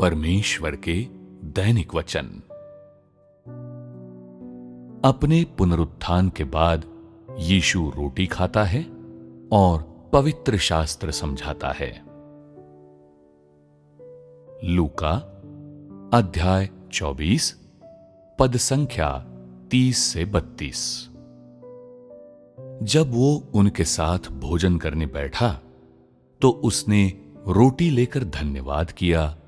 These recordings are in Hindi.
परमेश्वर के दैनिक वचन। अपने पुनरुत्थान के बाद यीशु रोटी खाता है और पवित्र शास्त्र समझाता है। लूका अध्याय 24 पद संख्या 30 से 32। जब वो उनके साथ भोजन करने बैठा तो उसने रोटी लेकर धन्यवाद किया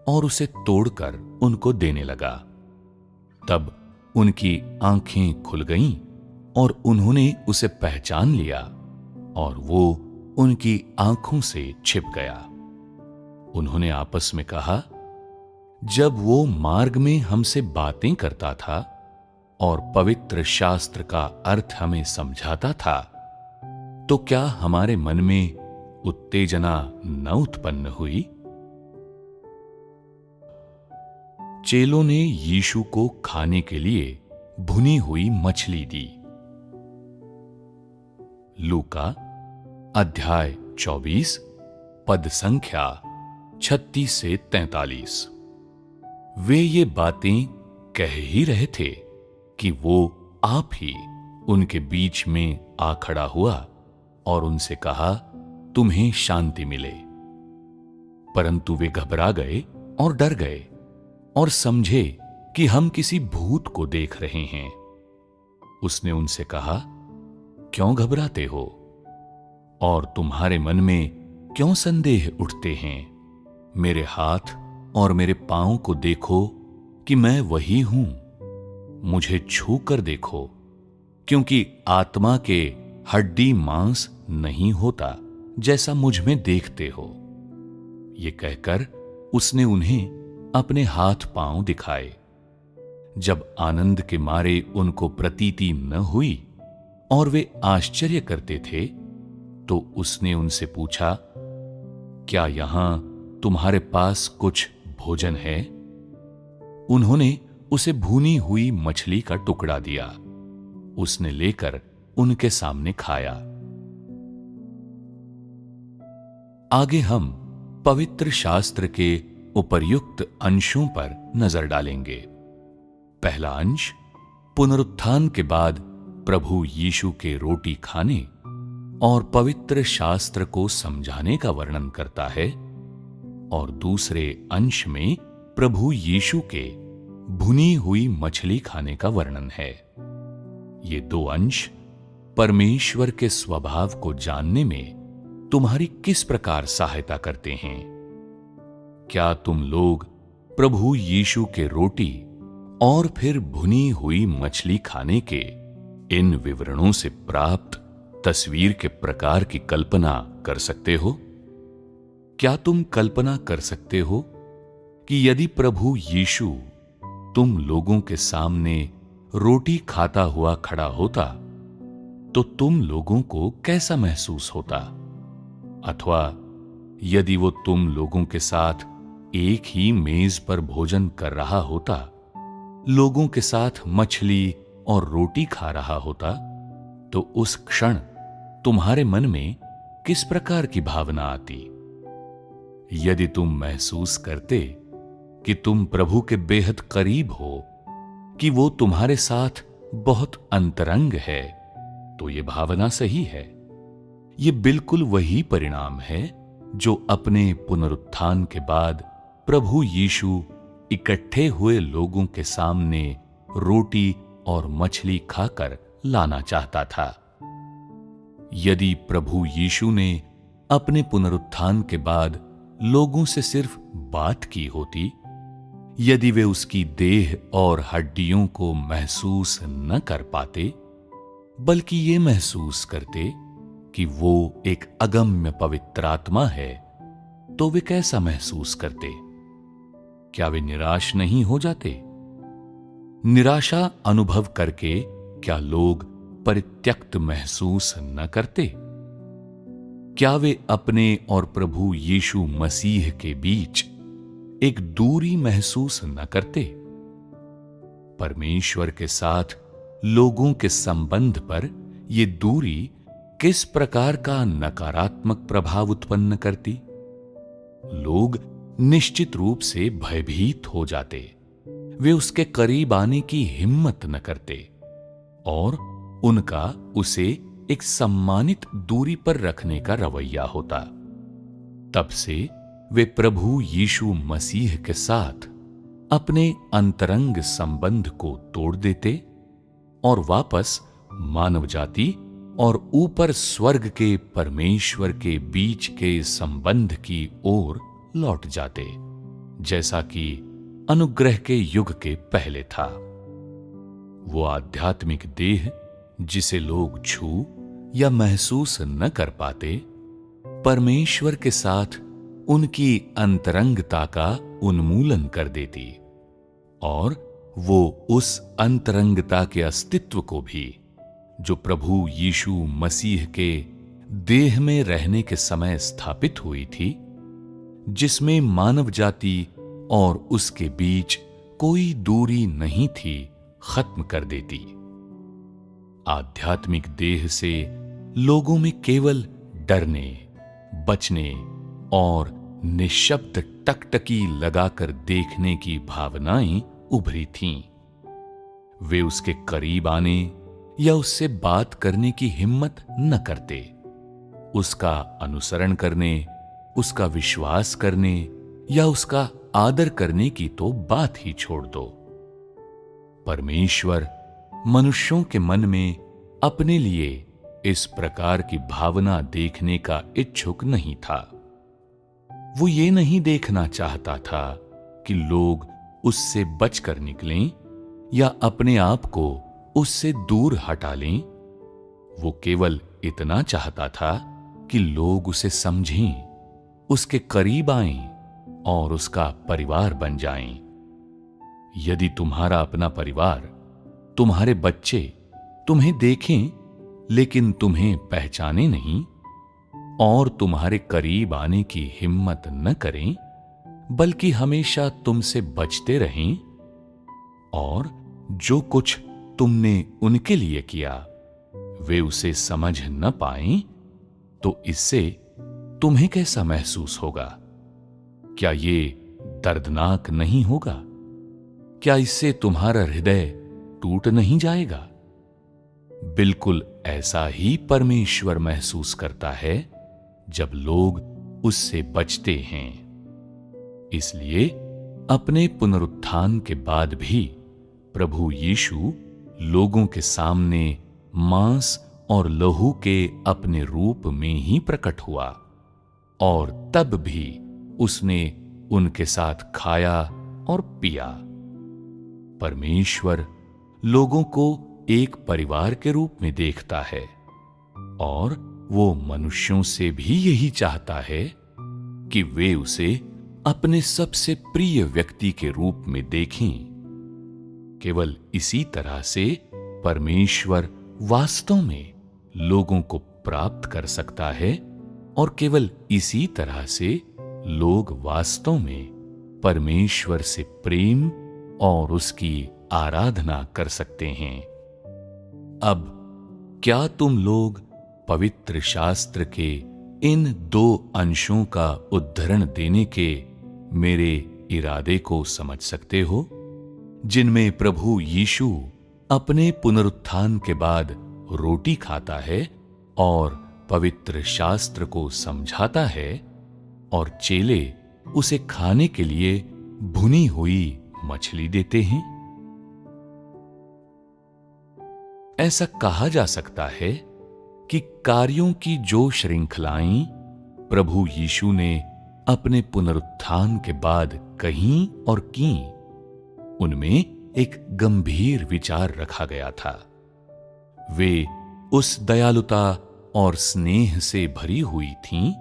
और उसे तोड़कर उनको देने लगा। तब उनकी आंखें खुल गईं और उन्होंने उसे पहचान लिया और वो उनकी आंखों से छिप गया। उन्होंने आपस में कहा, जब वो मार्ग में हमसे बातें करता था और पवित्र शास्त्र का अर्थ हमें समझाता था, तो क्या हमारे मन में उत्तेजना न उत्पन्न हुई? चेलों ने यीशु को खाने के लिए भुनी हुई मछली दी। लूका अध्याय 24 पद संख्या 36 से 43। वे ये बातें कह ही रहे थे कि वो आप ही उनके बीच में आ खड़ा हुआ और उनसे कहा, तुम्हें शांति मिले। परंतु वे घबरा गए और डर गए और समझे कि हम किसी भूत को देख रहे हैं। उसने उनसे कहा, क्यों घबराते हो और तुम्हारे मन में क्यों संदेह उठते हैं? मेरे हाथ और मेरे पांव को देखो कि मैं वही हूं। मुझे छू कर देखो, क्योंकि आत्मा के हड्डी मांस नहीं होता जैसा मुझ में देखते हो। ये कहकर उसने उन्हें अपने हाथ पांव दिखाए। जब आनंद के मारे उनको प्रतीति न हुई और वे आश्चर्य करते थे, तो उसने उनसे पूछा, क्या यहां तुम्हारे पास कुछ भोजन है? उन्होंने उसे भूनी हुई मछली का टुकड़ा दिया। उसने लेकर उनके सामने खाया। आगे हम पवित्र शास्त्र के उपर्युक्त अंशों पर नजर डालेंगे। पहला अंश पुनरुत्थान के बाद प्रभु यीशु के रोटी खाने और पवित्र शास्त्र को समझाने का वर्णन करता है और दूसरे अंश में प्रभु यीशु के भुनी हुई मछली खाने का वर्णन है। ये दो अंश परमेश्वर के स्वभाव को जानने में तुम्हारी किस प्रकार सहायता करते हैं? क्या तुम लोग प्रभु यीशु के रोटी और फिर भुनी हुई मछली खाने के इन विवरणों से प्राप्त तस्वीर के प्रकार की कल्पना कर सकते हो? क्या तुम कल्पना कर सकते हो कि यदि प्रभु यीशु तुम लोगों के सामने रोटी खाता हुआ खड़ा होता, तो तुम लोगों को कैसा महसूस होता? अथवा यदि वो तुम लोगों के साथ एक ही मेज पर भोजन कर रहा होता, लोगों के साथ मछली और रोटी खा रहा होता, तो उस क्षण तुम्हारे मन में किस प्रकार की भावना आती? यदि तुम महसूस करते कि तुम प्रभु के बेहद करीब हो, कि वो तुम्हारे साथ बहुत अंतरंग है, तो ये भावना सही है। ये बिल्कुल वही परिणाम है जो अपने पुनरुत्थान के बाद प्रभु यीशु इकट्ठे हुए लोगों के सामने रोटी और मछली खाकर लाना चाहता था। यदि प्रभु यीशु ने अपने पुनरुत्थान के बाद लोगों से सिर्फ बात की होती, यदि वे उसकी देह और हड्डियों को महसूस न कर पाते, बल्कि ये महसूस करते कि वो एक अगम्य पवित्र आत्मा है, तो वे कैसा महसूस करते? क्या वे निराश नहीं हो जाते? निराशा अनुभव करके क्या लोग परित्यक्त महसूस न करते? क्या वे अपने और प्रभु यीशु मसीह के बीच एक दूरी महसूस न करते? परमेश्वर के साथ लोगों के संबंध पर यह दूरी किस प्रकार का नकारात्मक प्रभाव उत्पन्न करती? लोग निश्चित रूप से भयभीत हो जाते। वे उसके करीब आने की हिम्मत न करते और उनका उसे एक सम्मानित दूरी पर रखने का रवैया होता। तब से वे प्रभु यीशु मसीह के साथ अपने अंतरंग संबंध को तोड़ देते और वापस मानव जाति और ऊपर स्वर्ग के परमेश्वर के बीच के संबंध की ओर लौट जाते, जैसा कि अनुग्रह के युग के पहले था। वो आध्यात्मिक देह जिसे लोग छू या महसूस न कर पाते, परमेश्वर के साथ उनकी अंतरंगता का उन्मूलन कर देती और वो उस अंतरंगता के अस्तित्व को भी, जो प्रभु यीशु मसीह के देह में रहने के समय स्थापित हुई थी, जिसमें मानव जाति और उसके बीच कोई दूरी नहीं थी, खत्म कर देती। आध्यात्मिक देह से लोगों में केवल डरने, बचने और निशब्द टकटकी लगाकर देखने की भावनाएं उभरी थीं। वे उसके करीब आने या उससे बात करने की हिम्मत न करते। उसका अनुसरण करने, उसका विश्वास करने या उसका आदर करने की तो बात ही छोड़ दो। परमेश्वर मनुष्यों के मन में अपने लिए इस प्रकार की भावना देखने का इच्छुक नहीं था। वो ये नहीं देखना चाहता था कि लोग उससे बचकर निकलें या अपने आप को उससे दूर हटा लें। वो केवल इतना चाहता था कि लोग उसे समझें, उसके करीब आएं और उसका परिवार बन जाएं। यदि तुम्हारा अपना परिवार, तुम्हारे बच्चे तुम्हें देखें लेकिन तुम्हें पहचाने नहीं और तुम्हारे करीब आने की हिम्मत न करें, बल्कि हमेशा तुमसे बचते रहें और जो कुछ तुमने उनके लिए किया वे उसे समझ न पाएं, तो इससे तुम्हें कैसा महसूस होगा? क्या ये दर्दनाक नहीं होगा? क्या इससे तुम्हारा हृदय टूट नहीं जाएगा? बिल्कुल ऐसा ही परमेश्वर महसूस करता है जब लोग उससे बचते हैं। इसलिए अपने पुनरुत्थान के बाद भी प्रभु यीशु लोगों के सामने मांस और लहू के अपने रूप में ही प्रकट हुआ और तब भी उसने उनके साथ खाया और पिया। परमेश्वर लोगों को एक परिवार के रूप में देखता है और वो मनुष्यों से भी यही चाहता है कि वे उसे अपने सबसे प्रिय व्यक्ति के रूप में देखें। केवल इसी तरह से परमेश्वर वास्तव में लोगों को प्राप्त कर सकता है और केवल इसी तरह से लोग वास्तव में परमेश्वर से प्रेम और उसकी आराधना कर सकते हैं। अब क्या तुम लोग पवित्र शास्त्र के इन दो अंशों का उद्धरण देने के मेरे इरादे को समझ सकते हो, जिनमें प्रभु यीशु अपने पुनरुत्थान के बाद रोटी खाता है और पवित्र शास्त्र को समझाता है और चेले उसे खाने के लिए भुनी हुई मछली देते हैं? ऐसा कहा जा सकता है कि कार्यों की जो श्रृंखलाएं प्रभु यीशु ने अपने पुनरुत्थान के बाद कहीं और की, उनमें एक गंभीर विचार रखा गया था। वे उस दयालुता और स्नेह से भरी हुई थीं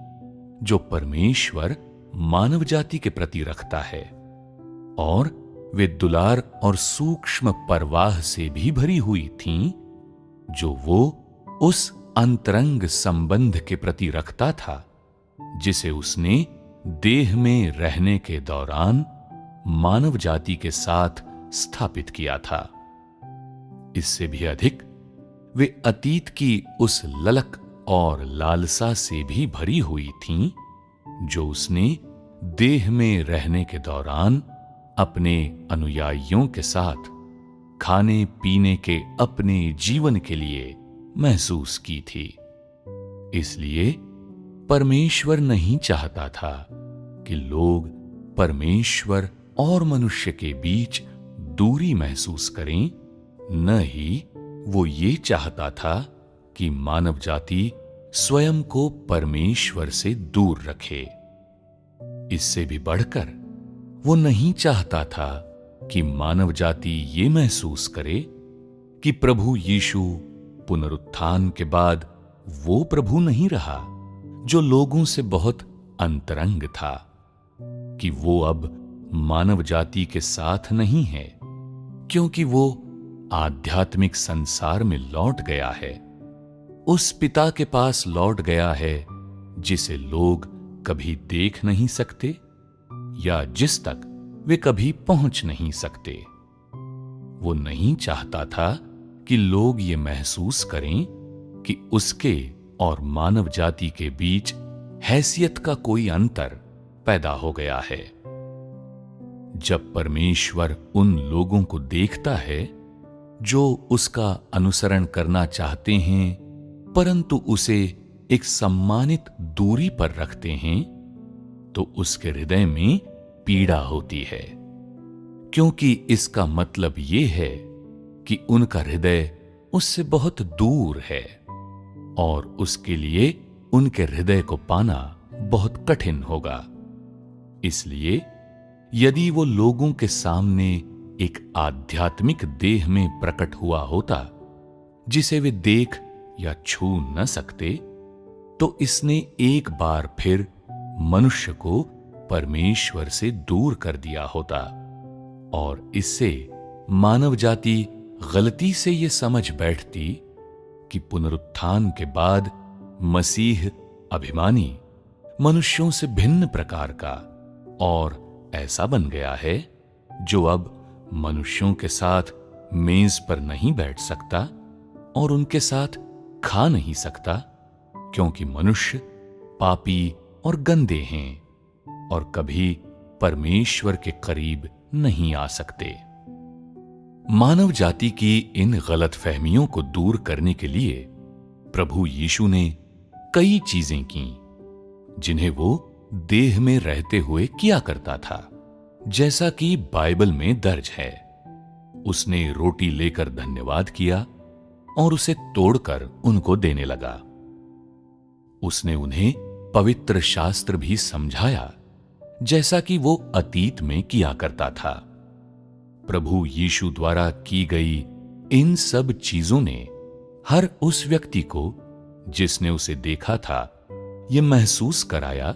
जो परमेश्वर मानव जाति के प्रति रखता है, और वे दुलार और सूक्ष्म परवाह से भी भरी हुई थीं जो वो उस अंतरंग संबंध के प्रति रखता था जिसे उसने देह में रहने के दौरान मानव जाति के साथ स्थापित किया था। इससे भी अधिक वे अतीत की उस ललक और लालसा से भी भरी हुई थीं जो उसने देह में रहने के दौरान अपने अनुयायियों के साथ खाने पीने के अपने जीवन के लिए महसूस की थी। इसलिए परमेश्वर नहीं चाहता था कि लोग परमेश्वर और मनुष्य के बीच दूरी महसूस करें, न ही वो ये चाहता था कि मानव जाति स्वयं को परमेश्वर से दूर रखे। इससे भी बढ़कर वो नहीं चाहता था कि मानव जाति ये महसूस करे कि प्रभु यीशु पुनरुत्थान के बाद वो प्रभु नहीं रहा जो लोगों से बहुत अंतरंग था, कि वो अब मानव जाति के साथ नहीं है, क्योंकि वो आध्यात्मिक संसार में लौट गया है, उस पिता के पास लौट गया है जिसे लोग कभी देख नहीं सकते या जिस तक वे कभी पहुंच नहीं सकते। वो नहीं चाहता था कि लोग ये महसूस करें कि उसके और मानव जाति के बीच हैसियत का कोई अंतर पैदा हो गया है। जब परमेश्वर उन लोगों को देखता है जो उसका अनुसरण करना चाहते हैं परंतु उसे एक सम्मानित दूरी पर रखते हैं, तो उसके हृदय में पीड़ा होती है, क्योंकि इसका मतलब यह है कि उनका हृदय उससे बहुत दूर है और उसके लिए उनके हृदय को पाना बहुत कठिन होगा। इसलिए यदि वो लोगों के सामने एक आध्यात्मिक देह में प्रकट हुआ होता जिसे वे देख या छू न सकते, तो इसने एक बार फिर मनुष्य को परमेश्वर से दूर कर दिया होता और इससे मानव जाति गलती से यह समझ बैठती कि पुनरुत्थान के बाद मसीह अभिमानी, मनुष्यों से भिन्न प्रकार का और ऐसा बन गया है जो अब मनुष्यों के साथ मेज पर नहीं बैठ सकता और उनके साथ खा नहीं सकता, क्योंकि मनुष्य पापी और गंदे हैं और कभी परमेश्वर के करीब नहीं आ सकते। मानव जाति की इन गलतफहमियों को दूर करने के लिए प्रभु यीशु ने कई चीजें की जिन्हें वो देह में रहते हुए किया करता था, जैसा कि बाइबल में दर्ज है। उसने रोटी लेकर धन्यवाद किया और उसे तोड़कर उनको देने लगा। उसने उन्हें पवित्र शास्त्र भी समझाया, जैसा कि वो अतीत में किया करता था। प्रभु यीशु द्वारा की गई इन सब चीजों ने हर उस व्यक्ति को जिसने उसे देखा था यह महसूस कराया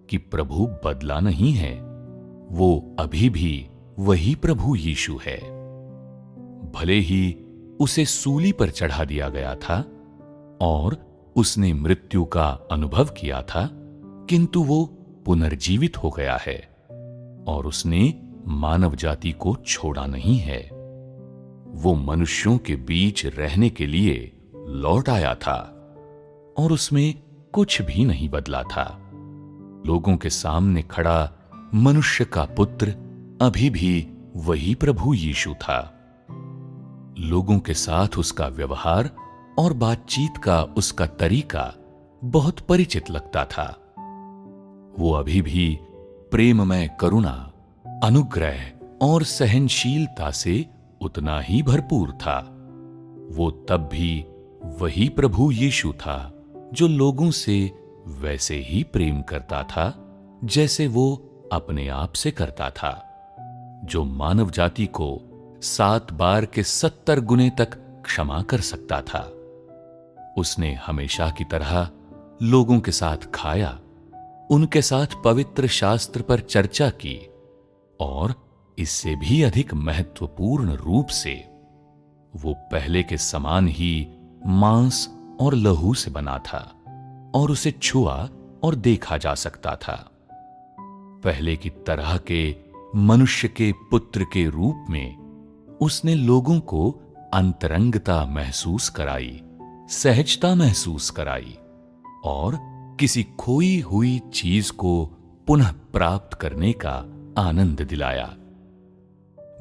कि प्रभु बदला नहीं है, वो अभी भी वही प्रभु यीशु है। भले ही उसे सूली पर चढ़ा दिया गया था और उसने मृत्यु का अनुभव किया था, किंतु वो पुनर्जीवित हो गया है और उसने मानव जाति को छोड़ा नहीं है। वो मनुष्यों के बीच रहने के लिए लौट आया था और उसमें कुछ भी नहीं बदला था। लोगों के सामने खड़ा मनुष्य का पुत्र अभी भी वही प्रभु यीशु था। लोगों के साथ उसका व्यवहार और बातचीत का उसका तरीका बहुत परिचित लगता था। वो अभी भी प्रेममय करुणा, अनुग्रह और सहनशीलता से उतना ही भरपूर था। वो तब भी वही प्रभु यीशु था जो लोगों से वैसे ही प्रेम करता था जैसे वो अपने आप से करता था, जो मानव जाति को 7 बार के 70 गुने तक क्षमा कर सकता था। उसने हमेशा की तरह लोगों के साथ खाया, उनके साथ पवित्र शास्त्र पर चर्चा की और इससे भी अधिक महत्वपूर्ण रूप से वो पहले के समान ही मांस और लहू से बना था और उसे छुआ और देखा जा सकता था। पहले की तरह के मनुष्य के पुत्र के रूप में उसने लोगों को अंतरंगता महसूस कराई, सहजता महसूस कराई और किसी खोई हुई चीज को पुनः प्राप्त करने का आनंद दिलाया।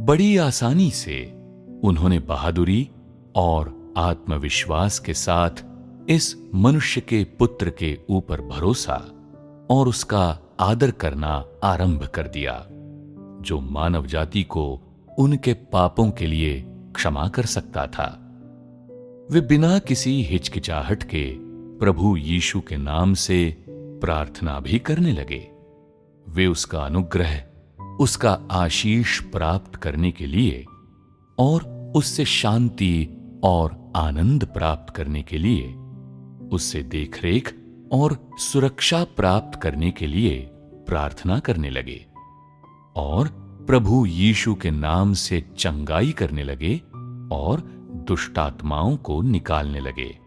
बड़ी आसानी से उन्होंने बहादुरी और आत्मविश्वास के साथ इस मनुष्य के पुत्र के ऊपर भरोसा और उसका आदर करना आरंभ कर दिया, जो मानव जाति को उनके पापों के लिए क्षमा कर सकता था। वे बिना किसी हिचकिचाहट के प्रभु यीशु के नाम से प्रार्थना भी करने लगे। वे उसका अनुग्रह, उसका आशीष प्राप्त करने के लिए और उससे शांति और आनंद प्राप्त करने के लिए, उससे देखरेख और सुरक्षा प्राप्त करने के लिए प्रार्थना करने लगे और प्रभु यीशु के नाम से चंगाई करने लगे और दुष्टात्माओं को निकालने लगे।